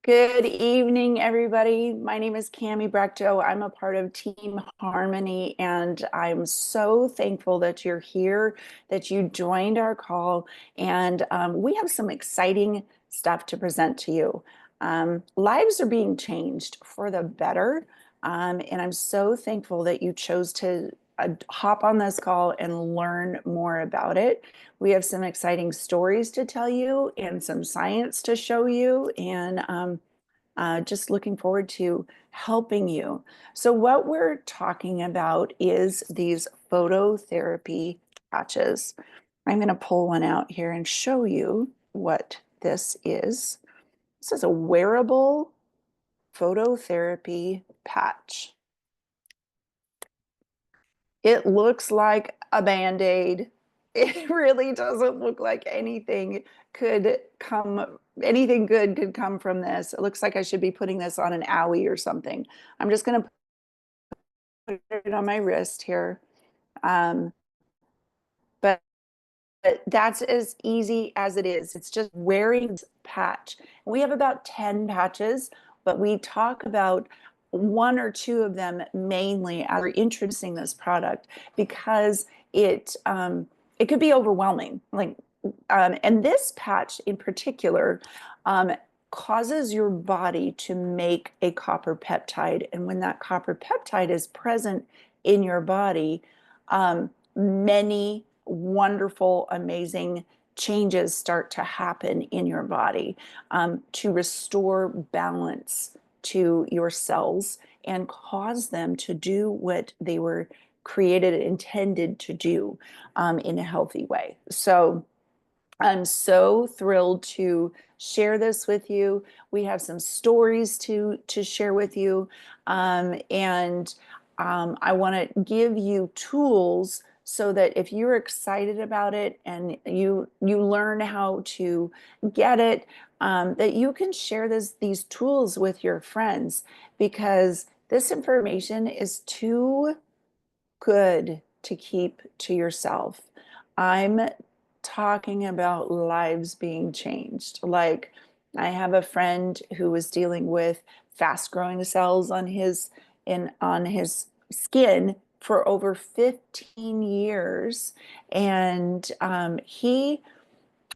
Good evening, everybody. My name is Cami Brecto. I'm a part of Team Harmony, and I'm so thankful that you're here, that you joined our call, and we have some exciting stuff to present to you. Lives are being changed for the better, and I'm so thankful that you chose to hop on this call and learn more about it. We have some exciting stories to tell you and some science to show you, and just looking forward to helping you. So, what we're talking about is these phototherapy patches. I'm going to pull one out here and show you what this is. This is a wearable phototherapy patch. It looks like a Band-Aid. It really doesn't look like anything good could come from this. It looks like I should be putting this on an owie or something. I'm just going to put it on my wrist here. Um, but that's as easy as it is. It's just wearing this patch. We have about 10 patches, but we talk about one or two of them mainly as we're introducing this product because it could be overwhelming. And this patch in particular causes your body to make a copper peptide, and when that copper peptide is present in your body, many wonderful, amazing changes start to happen in your body to restore balance to your cells and cause them to do what they were created and intended to do in a healthy way. So I'm so thrilled to share this with you. We have some stories to share with you, and I want to give you tools so that if you're excited about it and you learn how to get it, that you can share these tools with your friends because this information is too good to keep to yourself. I'm talking about lives being changed. Like, I have a friend who was dealing with fast growing cells on his skin for over 15 years, and he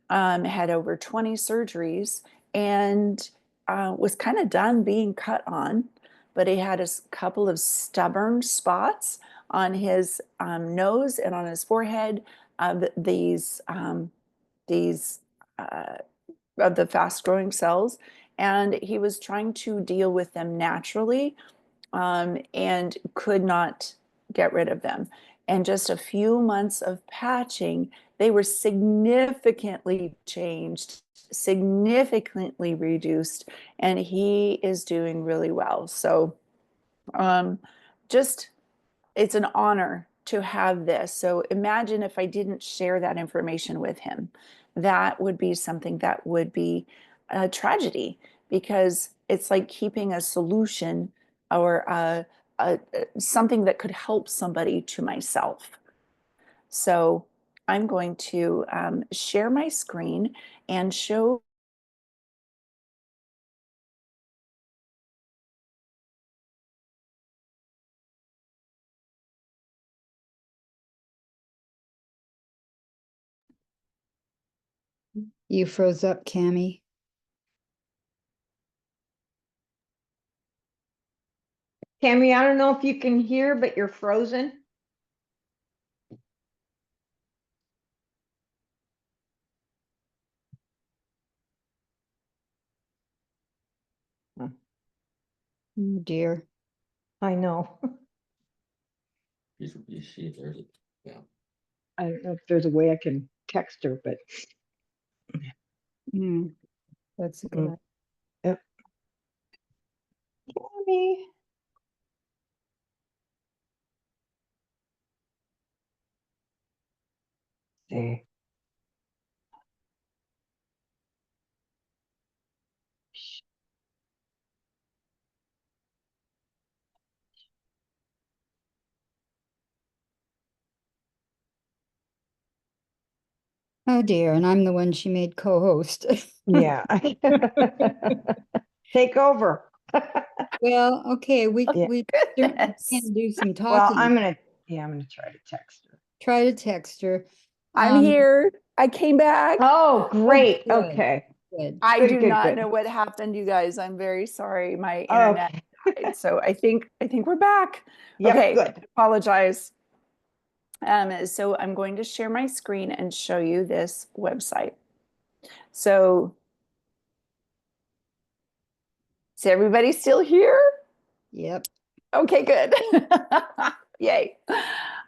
had over 20 surgeries and was kind of done being cut on, but he had a couple of stubborn spots on his nose and on his forehead of these of the fast growing cells, and he was trying to deal with them naturally and could not get rid of them. And just a few months of patching, they were significantly changed, significantly reduced, and he is doing really well. So, um, just it's an honor to have this. So imagine if I didn't share that information with him. That would be something that would be a tragedy because it's like keeping a solution or something that could help somebody to myself. So I'm going to share my screen and show. You froze up, Cami. Tammy, I don't know if you can hear, but you're frozen. Oh dear. I know. Yeah. I don't know if there's a way I can text her, but That's a good idea. yep. Tammy. See. Oh dear, and I'm the one she made co-host. Yeah. take over. Well, okay, we Yeah. we certainly Goodness. can do some Well, talking. I'm gonna try to text her. Try to text her. I'm here. I came back. Oh, great. good. Okay. Good. I Good, do good, not good. know what happened, you guys. I'm very sorry. My internet Okay. died. So I think we're back. Yep, Okay. good. Apologize. So I'm going to share my screen and show you this website. So is everybody still here? Yep. Okay, good. Yay.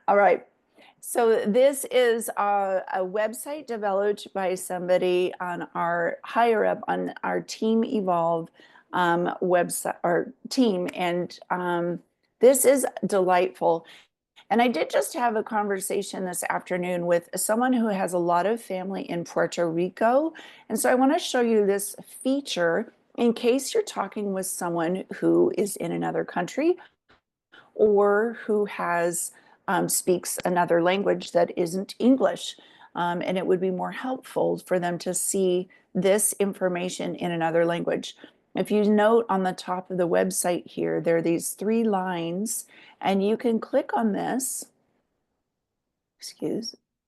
All right. So this is a website developed by somebody on our higher up on our Team Evolve website or team. And this is delightful. And I did just have a conversation this afternoon with someone who has a lot of family in Puerto Rico. And so I want to show you this feature in case you're talking with someone who is in another country or who has speaks another language that isn't English. And it would be more helpful for them to see this information in another language. If you note on the top of the website here, there are these 3 lines, and you can click on this.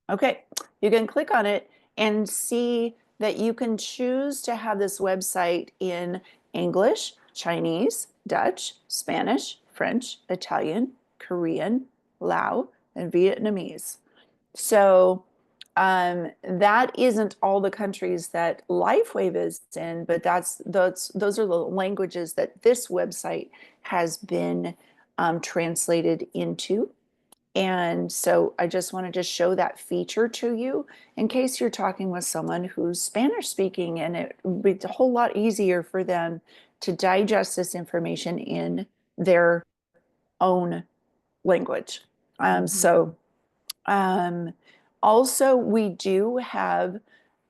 Okay, you can click on it and see that you can choose to have this website in English, Chinese, Dutch, Spanish, French, Italian, Korean, Lao, and Vietnamese. So that isn't all the countries that LifeWave is in, but those are the languages that this website has been translated into. And so I just wanted to show that feature to you in case you're talking with someone who's Spanish speaking, and it would be a whole lot easier for them to digest this information in their own language. So also, we do have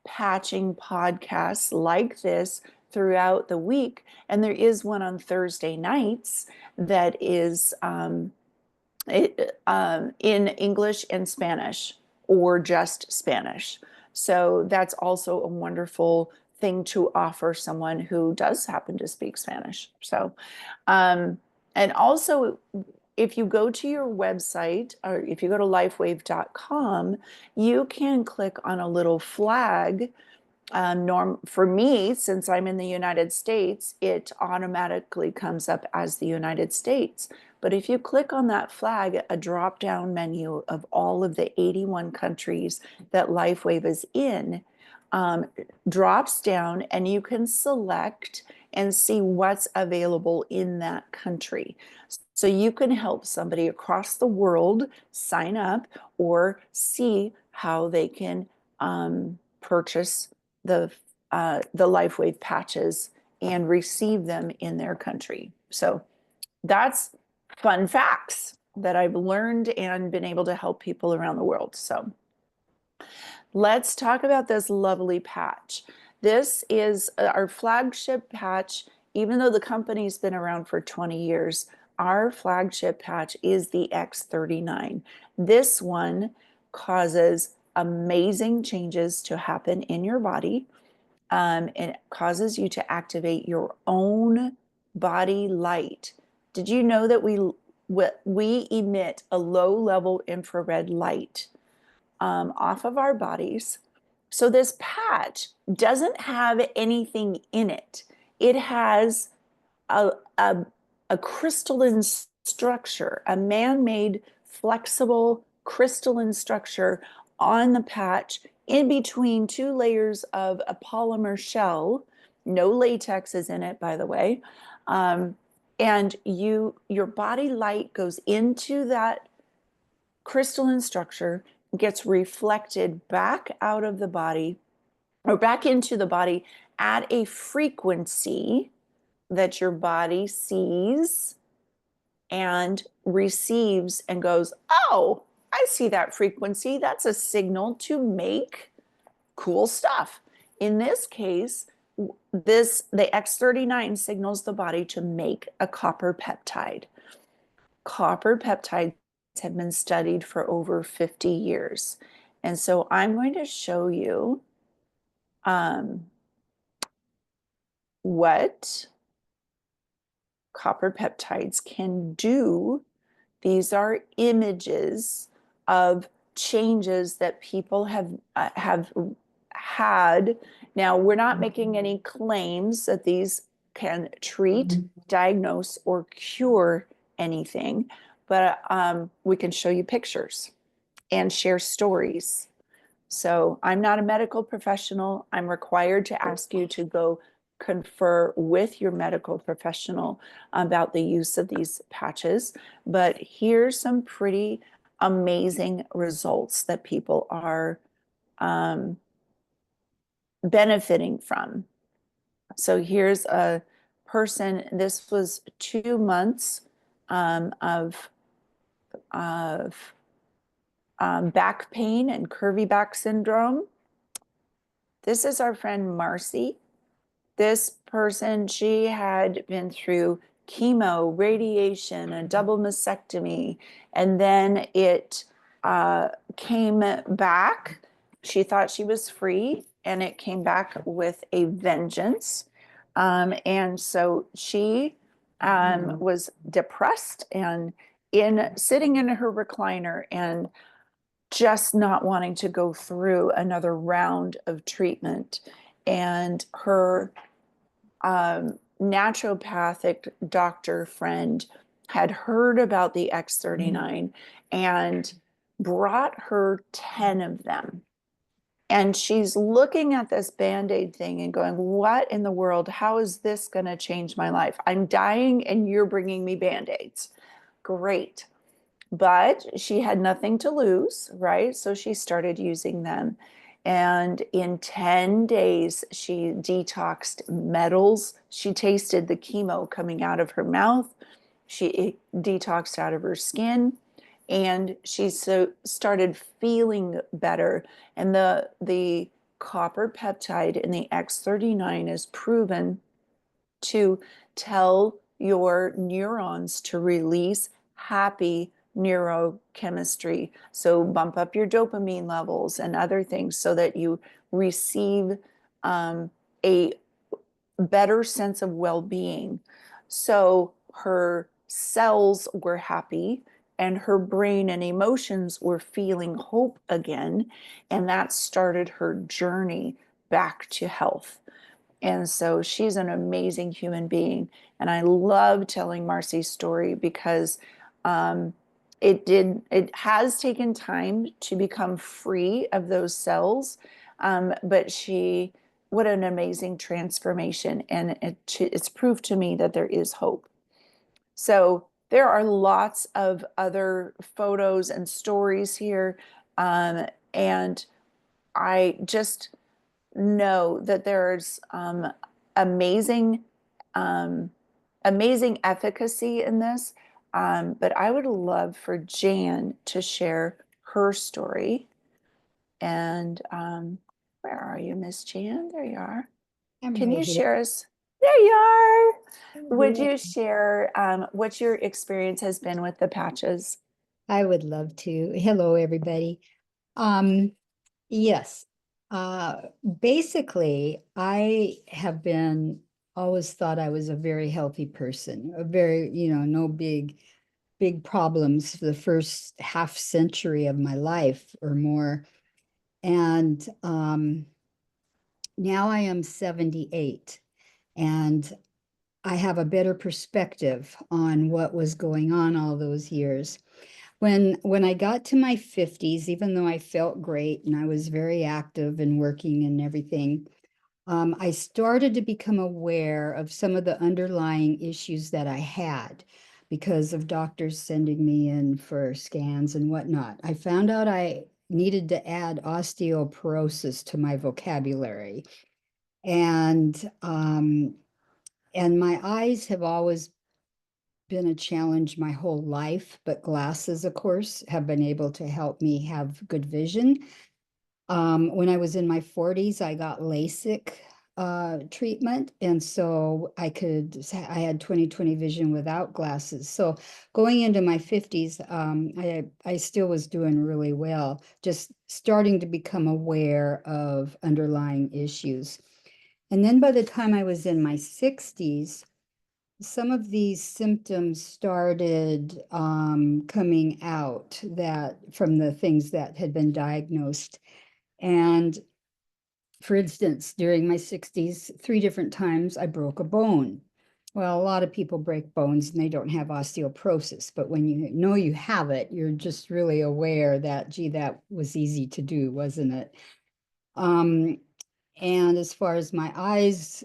patching podcasts like this throughout the week, and there is one on Thursday nights that is in English and Spanish or just Spanish. So that's also a wonderful thing to offer someone who does happen to speak Spanish. So, and also, if you go to your website or if you go to lifewave.com, you can click on a little flag. For me, since I'm in the United States, it automatically comes up as the United States. But if you click on that flag, a drop down menu of all of the 81 countries that LifeWave is in drops down, and you can select and see what's available in that country. So you can help somebody across the world sign up or see how they can purchase the LifeWave patches and receive them in their country. So that's fun facts that I've learned and been able to help people around the world. So let's talk about this lovely patch. This is our flagship patch. Even though the company's been around for 20 years, our flagship patch is the X39. This one causes amazing changes to happen in your body. And it causes you to activate your own body light. Did you know that we emit a low-level infrared light off of our bodies? So this patch doesn't have anything in it. It has a, a, a crystalline structure, a man-made flexible crystalline structure on the patch in between 2 layers of a polymer shell. No latex is in it, by the way. And your body light goes into that crystalline structure, gets reflected back out of the body or back into the body at a frequency that your body sees and receives and goes, oh, I see that frequency. That's a signal to make cool stuff. In this case, the X39 signals the body to make a copper peptide. Copper peptides have been studied for over 50 years. And so I'm going to show you what copper peptides can do. These are images of changes that people have had. Now, we're not making any claims that these can treat, diagnose, or cure anything, but we can show you pictures and share stories. So I'm not a medical professional. I'm required to ask you to go confer with your medical professional about the use of these patches. But here's some pretty amazing results that people are benefiting from. So here's a person, this was 2 months of back pain and curvy back syndrome. This is our friend Marcy. This person, she had been through chemo, radiation, a double mastectomy, and then it came back. She thought she was free, and it came back with a vengeance. And so she was depressed and sitting in her recliner and just not wanting to go through another round of treatment. And her naturopathic doctor friend had heard about the X39 and brought her 10 of them. And she's looking at this Band-Aid thing and going, what in the world? How is this going to change my life? I'm dying and you're bringing me Band-Aids. Great. But she had nothing to lose, right? So she started using them. And in 10 days, she detoxed metals. She tasted the chemo coming out of her mouth. She detoxed out of her skin. And she started feeling better. And the copper peptide in the X39 is proven to tell your neurons to release happy neurochemistry. So bump up your dopamine levels and other things so that you receive a better sense of well-being. So her cells were happy and her brain and emotions were feeling hope again. And that started her journey back to health. And so she's an amazing human being. And I love telling Marcy's story because it has taken time to become free of those cells. But what an amazing transformation. And it's proof to me that there is hope. So there are lots of other photos and stories here. And I just know that there's amazing, amazing efficacy in this. But I would love for Jan to share her story. And where are you, Miss Jan? There you are. I'm Can right you here. share us? There you are. Would Yeah. you share what your experience has been with the patches? I would love to. Hello, everybody. Yes. Basically, I have been always thought I was a very healthy person, a very, no big problems for the first half century of my life or more. And now I am 78 and I have a better perspective on what was going on all those years. When I got to my 50s, even though I felt great and I was very active and working and everything, I started to become aware of some of the underlying issues that I had because of doctors sending me in for scans and whatnot. I found out I needed to add osteoporosis to my vocabulary. And and my eyes have always been a challenge my whole life, but glasses, of course, have been able to help me have good vision. When I was in my 40s, I got LASIK treatment, and so I had 20/20 vision without glasses. So going into my 50s, I still was doing really well, just starting to become aware of underlying issues. And then by the time I was in my 60s, some of these symptoms started coming out that from the things that had been diagnosed. And for instance, during my 60s, 3 different times I broke a bone. Well, a lot of people break bones and they don't have osteoporosis, but when you know you have it, you're just really aware that, gee, that was easy to do, wasn't it? Um, and as far as my eyes,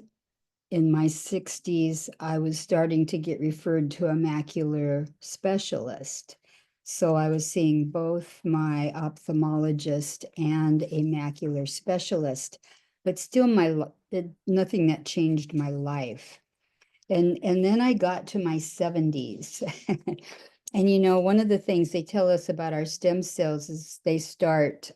in my 60s, I was starting to get referred to a macular specialist. So I was seeing both my ophthalmologist and a macular specialist, but still nothing that changed my life. And then I got to my 70s. And you know, one of the things they tell us about our stem cells is they start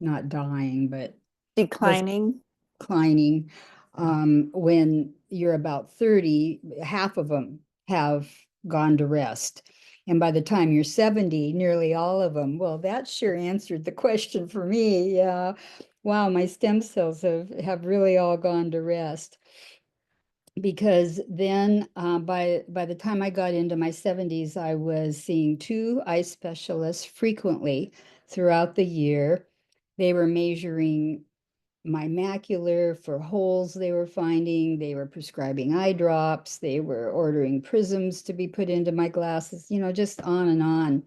not dying, but Declining. declining. When you're about 30, half of them have gone to rest. And by the time you're 70, nearly all of them. Well, that sure answered the question for me. Yeah. Wow, my stem cells have really all gone to rest. Because then by the time I got into my 70s, I was seeing 2 eye specialists frequently throughout the year. They were measuring my macular for holes they were finding. They were prescribing eye drops. They were ordering prisms to be put into my glasses, you know, just on and on.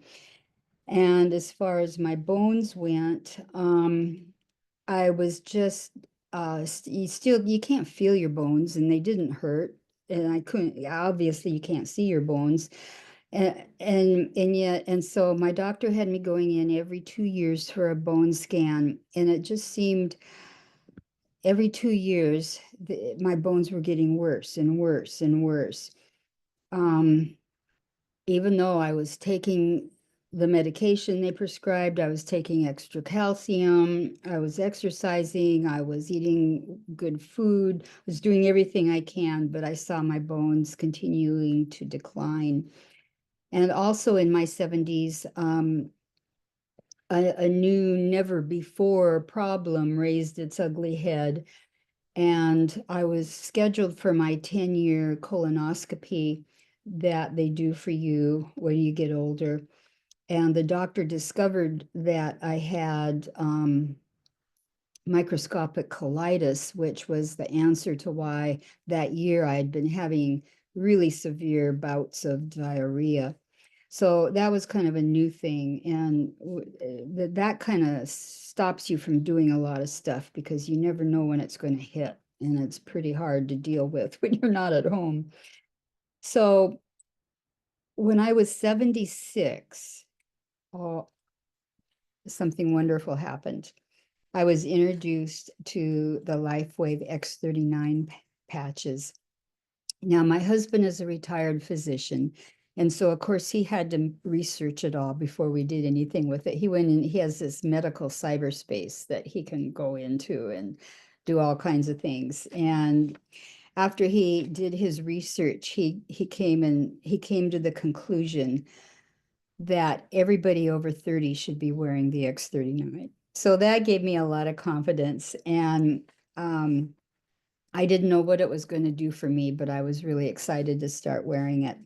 And as far as my bones went, I was just you can't feel your bones, and they didn't hurt. And I couldn't, obviously you can't see your bones. And yet, and so my doctor had me going in every 2 years for a bone scan, and it just seemed every 2 years, my bones were getting worse and worse and worse. Um, Even though I was taking the medication they prescribed, I was taking extra calcium, I was exercising, I was eating good food, I was doing everything I can, but I saw my bones continuing to decline. And also in my 70s, a new, never before problem raised its ugly head. And I was scheduled for my 10-year colonoscopy that they do for you when you get older. And the doctor discovered that I had microscopic colitis, which was the answer to why that year I had been having really severe bouts of diarrhea. So that was kind of a new thing. And that kind of stops you from doing a lot of stuff because you never know when it's going to hit. And it's pretty hard to deal with when you're not at home. So when I was 76, oh, something wonderful happened. I was introduced to the LifeWave X39 patches. Now, my husband is a retired physician. And so, of course, he had to research it all before we did anything with it. He went in, he has this medical cyberspace that he can go into and do all kinds of things. And after he did his research, he came to the conclusion that everybody over 30 should be wearing the X39. So that gave me a lot of confidence. And I didn't know what it was going to do for me, but I was really excited to start wearing it.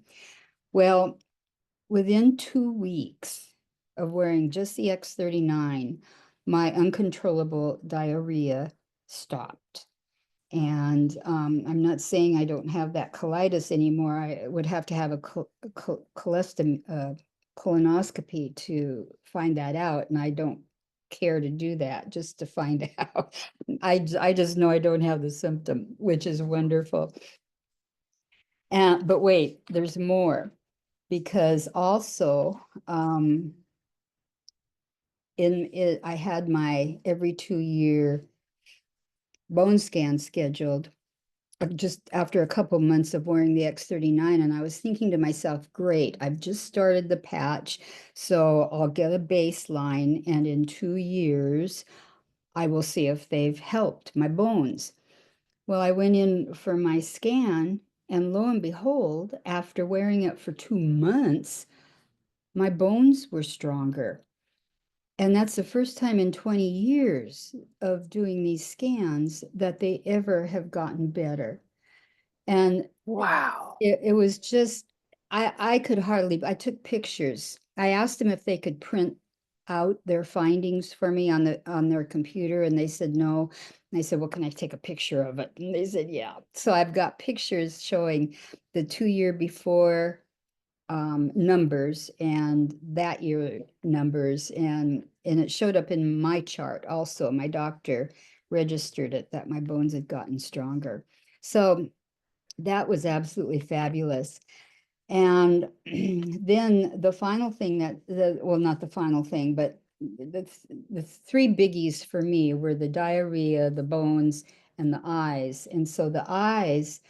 Well, within 2 weeks of wearing just the X39, my uncontrollable diarrhea stopped. And I'm not saying I don't have that colitis anymore. I would have to have a colonoscopy to find that out, and I don't care to do that just to find out. I just know I don't have the symptom, which is wonderful. But wait, there's more, because also I had my every 2-year bone scan scheduled just after a couple months of wearing the X39, and I was thinking to myself, great, I've just started the patch, so I'll get a baseline, and in 2 years, I will see if they've helped my bones. Well, I went in for my scan, and lo and behold, after wearing it for 2 months, my bones were stronger. And that's the first time in 20 years of doing these scans that they ever have gotten better. And Wow. it was just, I could hardly, I took pictures. I asked them if they could print out their findings for me on their computer, and they said no. And I said, well, can I take a picture of it? And they said, yeah. So I've got pictures showing the 2 year before numbers and that year numbers, and it showed up in my chart also. My doctor registered it that my bones had gotten stronger. So that was absolutely fabulous. And then the final thing well, not the final thing, but the three biggies for me were the diarrhea, the bones, and the eyes. And so the eyes,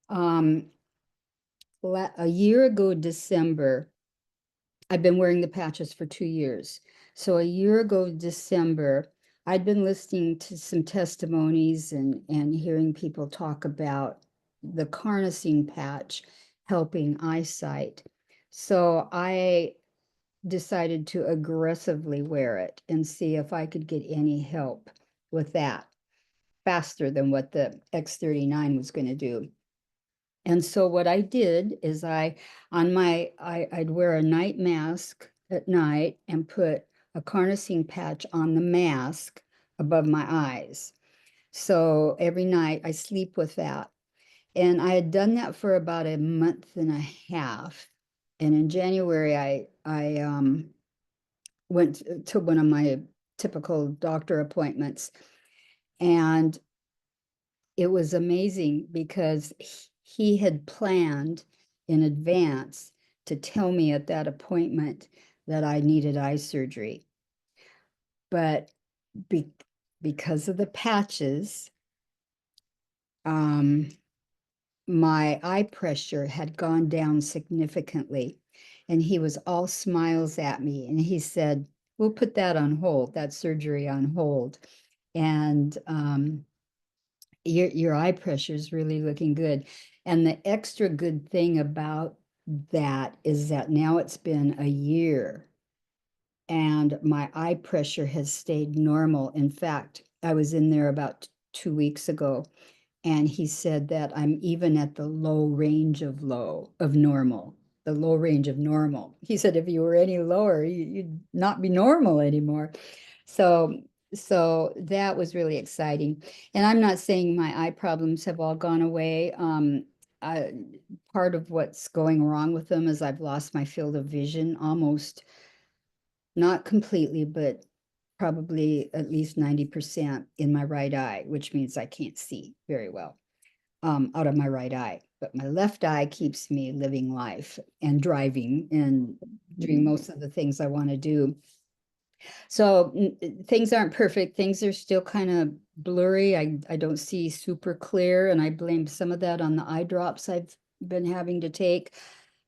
um, a year ago, December, I've been wearing the patches for 2 years. So a year ago, December, I'd been listening to some testimonies and hearing people talk about the carnosine patch helping eyesight. So I decided to aggressively wear it and see if I could get any help with that faster than what the X39 was going to do. And so what I did is I'd wear a night mask at night and put a carnosine patch on the mask above my eyes. So every night I sleep with that. And I had done that for about a month and a half. And in January, I went to one of my typical doctor appointments, and it was amazing because he had planned in advance to tell me at that appointment that I needed eye surgery. But be, because of the patches, my eye pressure had gone down significantly. And he was all smiles at me. And he said, we'll put that on hold, that surgery on hold. And your eye pressure is really looking good. And the extra good thing about that is that now it's been a year and my eye pressure has stayed normal. In fact, I was in there about 2 weeks ago, and he said that I'm even at the low range of normal, the low range of normal. He said if you were any lower, you'd not be normal anymore. So so that was really exciting. And I'm not saying my eye problems have all gone away. I, part of what's going wrong with them is I've lost my field of vision almost, not completely, but probably at least 90% in my right eye, which means I can't see very well out of my right eye. But my left eye keeps me living life and driving and doing most of the things I want to do. So things aren't perfect. Things are still kind of blurry. I don't see super clear, and I blame some of that on the eye drops I've been having to take.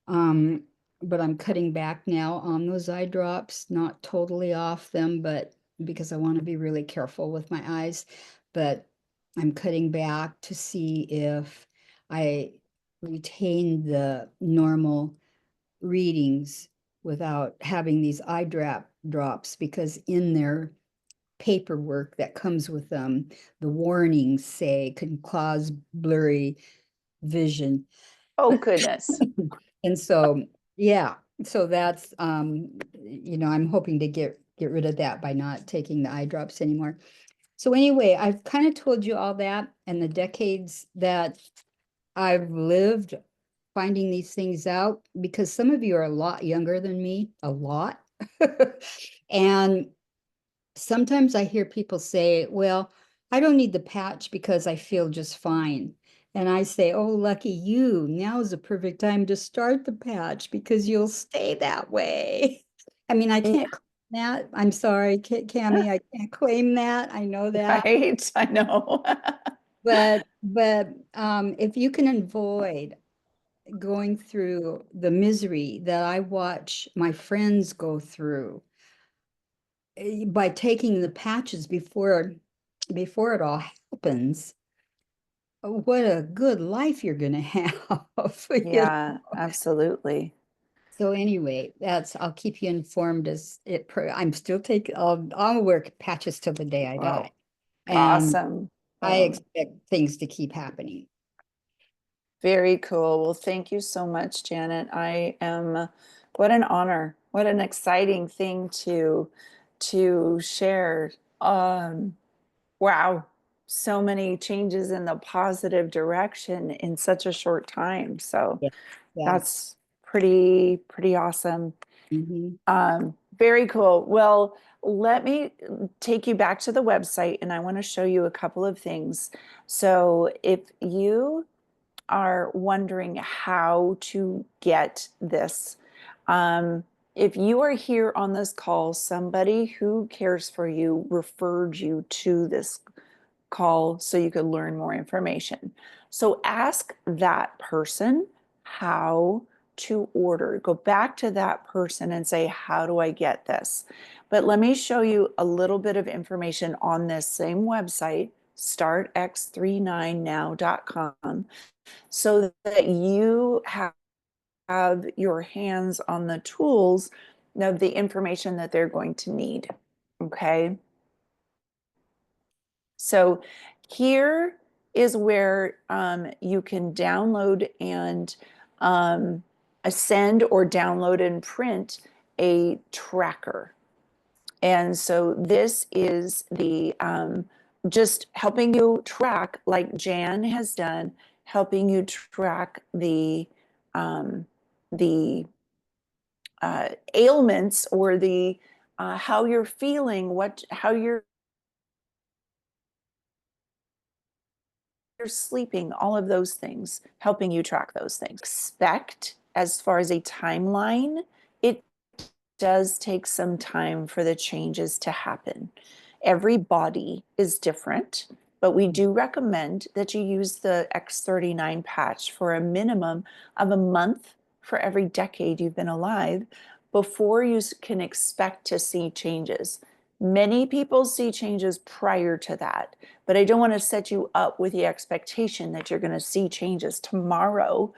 Um, but I'm cutting back now on those eye drops, not totally off them, but because I want to be really careful with my eyes. But I'm cutting back to see if I retain the normal readings without having these eye drops, because in their paperwork that comes with them, the warnings say can cause blurry vision. Oh, goodness. And so, yeah, so that's, I'm hoping to get rid of that by not taking the eye drops anymore. So anyway, I've kind of told you all that and the decades that I've lived finding these things out, because some of you are a lot younger than me, a lot. And sometimes I hear people say, well, I don't need the patch because I feel just fine. And I say, oh, lucky you. Now is the perfect time to start the patch because you'll stay that way. I mean, I can't claim that. I'm sorry, Cami, I can't claim that. I know that. Right. I know. But if you can avoid going through the misery that I watch my friends go through by taking the patches before it all happens, what a good life you're going to have. Yeah, absolutely. So anyway, I'll keep you informed as I'm still taking, I'll wear patches till the day I Oh, die. And awesome. I expect things to keep happening. Very cool. Well, thank you so much, Janet. What an honor. What an exciting thing to share. Wow. So many changes in the positive direction in such a short time. So Yeah. Yeah. that's pretty awesome. Mhm. Very cool. Well, let me take you back to the website and I want to show you a couple of things. So if you are wondering how to get this, um, if you are here on this call, somebody who cares for you referred you to this call so you could learn more information. So ask that person how to order. Go back to that person and say, how do I get this? But let me show you a little bit of information on this same website, startx39now.com, so that you have your hands on the tools of the information that they're going to need. Okay. So here is where you can download and send or download and print a tracker. And so this is the just helping you track, like Jan has done, helping you track um, the ailments or the how you're feeling, how you're sleeping, all of those things, helping you track those things. Expect as far as a timeline, it does take some time for the changes to happen. Every body is different, but we do recommend that you use the X39 patch for a minimum of a month for every decade you've been alive before you can expect to see changes. Many people see changes prior to that, but I don't want to set you up with the expectation that you're going to see changes tomorrow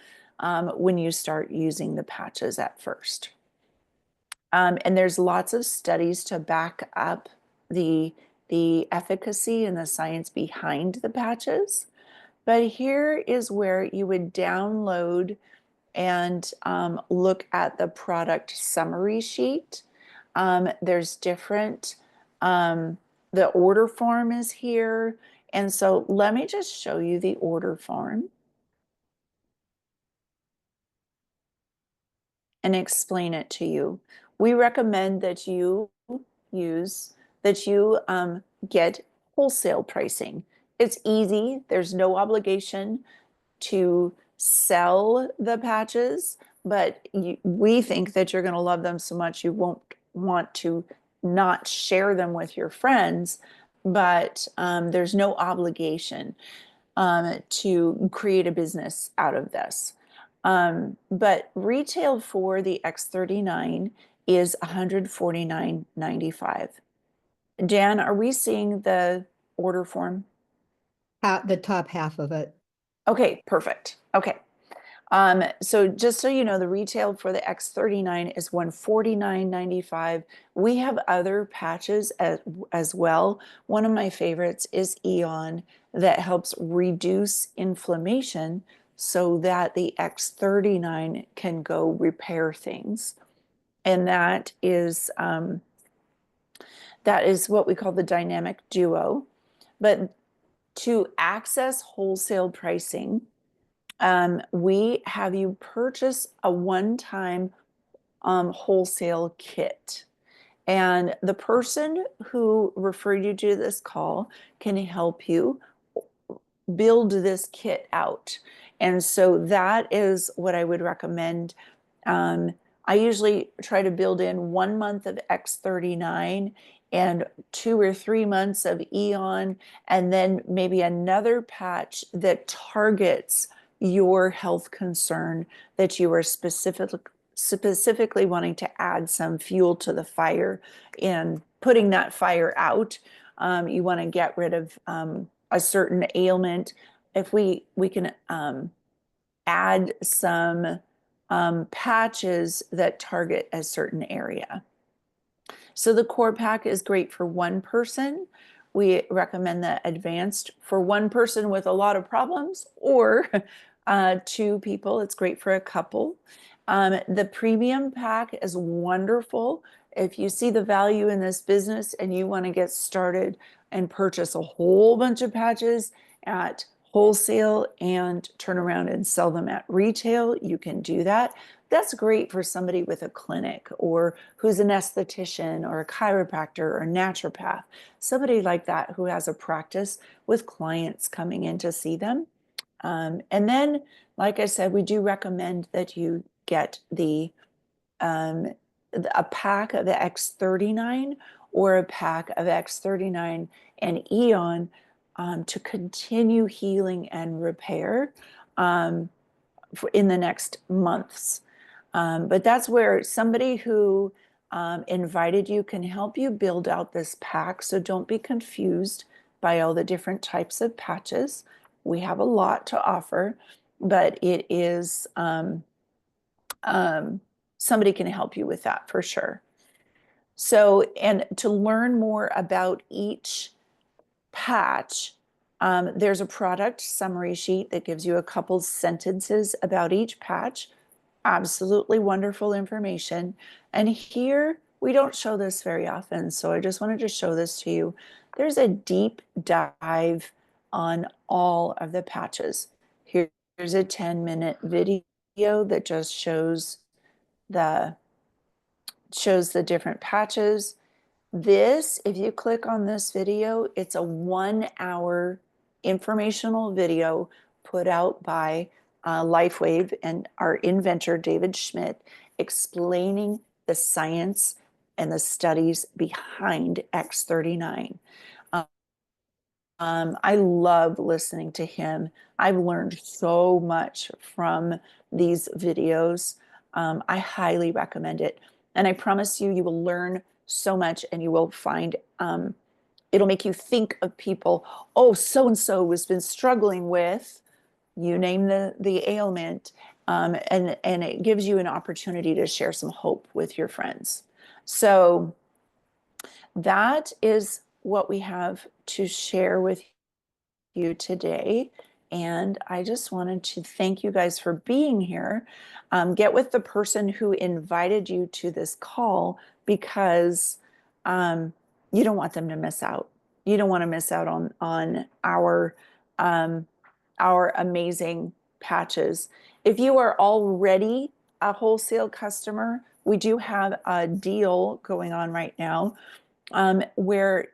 when you start using the patches at first. And there's lots of studies to back up the efficacy and the science behind the patches. But here is where you would download and look at the product summary sheet. There's different, the order form is here. And so let me just show you the order form and explain it to you. We recommend that you use, that you get wholesale pricing. It's easy, there's no obligation to sell the patches, but we think that you're going to love them so much you won't want to not share them with your friends, but there's no obligation to create a business out of this. But retail for the X39 is $149.95. Jan, are we seeing the order form? The top half of it. Okay, perfect. Okay. So just so you know, the retail for the X39 is $149.95. We have other patches as well. One of my favorites is Eon that helps reduce inflammation so that the X39 can go repair things. And that is what we call the dynamic duo. But to access wholesale pricing, we have you purchase a one-time wholesale kit. And the person who referred you to this call can help you build this kit out. And so that is what I would recommend. Um, I usually try to build in 1 month of X39 and 2 or 3 months of Eon, and then maybe another patch that targets your health concern that you are specifically wanting to add some fuel to the fire and putting that fire out. You want to get rid of a certain ailment. If we can add some patches that target a certain area. So the core pack is great for one person. We recommend the advanced for one person with a lot of problems, or two people. It's great for a couple. The premium pack is wonderful. If you see the value in this business and you want to get started and purchase a whole bunch of patches at wholesale and turn around and sell them at retail, you can do that. That's great for somebody with a clinic or who's an esthetician or a chiropractor or a naturopath, somebody like that who has a practice with clients coming in to see them. And then, like I said, we do recommend that you get a pack of X39 or a pack of X39 and Eon to continue healing and repair in the next months. But that's where somebody who invited you can help you build out this pack. So don't be confused by all the different types of patches. We have a lot to offer, but it is somebody can help you with that for sure. So, and to learn more about each patch, there's a product summary sheet that gives you a couple sentences about each patch. Absolutely wonderful information. And here, we don't show this very often, so I just wanted to show this to you. There's a deep dive on all of the patches. Here's a 10-minute video that just shows the different patches. This, if you click on this video, it's a 1-hour informational video put out by LifeWave and our inventor, David Schmidt, explaining the science and the studies behind X39. I love listening to him. I've learned so much from these videos. I highly recommend it. And I promise you, you will learn so much and you will find it'll make you think of people. Oh, so-and-so has been struggling with, you name the ailment, and it gives you an opportunity to share some hope with your friends. So that is what we have to share with you today. And I just wanted to thank you guys for being here. Get with the person who invited you to this call because you don't want them to miss out. You don't want to miss out on our amazing patches. If you are already a wholesale customer, we do have a deal going on right now where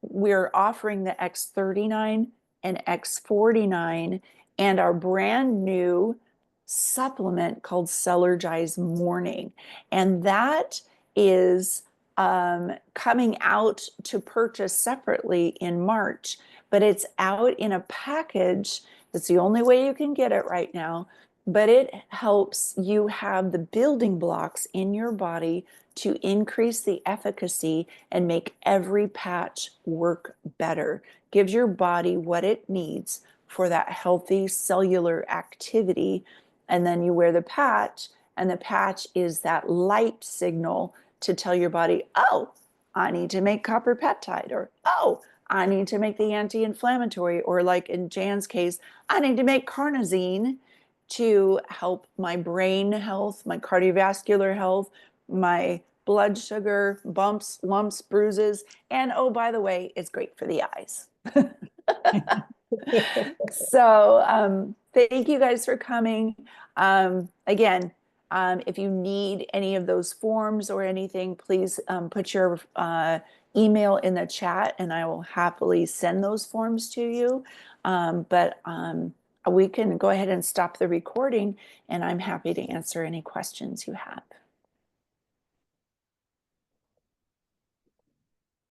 we're offering the X39 and X49 and our brand new supplement called Cellergize Morning. And that is coming out to purchase separately in March, but it's out in a package. That's the only way you can get it right now, but it helps you have the building blocks in your body to increase the efficacy and make every patch work better. Gives your body what it needs for that healthy cellular activity. And then you wear the patch, and the patch is that light signal to tell your body, oh, I need to make copper peptide, or oh, I need to make the anti-inflammatory, or like in Jan's case, I need to make carnosine to help my brain health, my cardiovascular health, my blood sugar, bumps, lumps, bruises, and oh, by the way, it's great for the eyes. So thank you guys for coming. Again, if you need any of those forms or anything, please put your email in the chat and I will happily send those forms to you. But we can go ahead and stop the recording and I'm happy to answer any questions you have.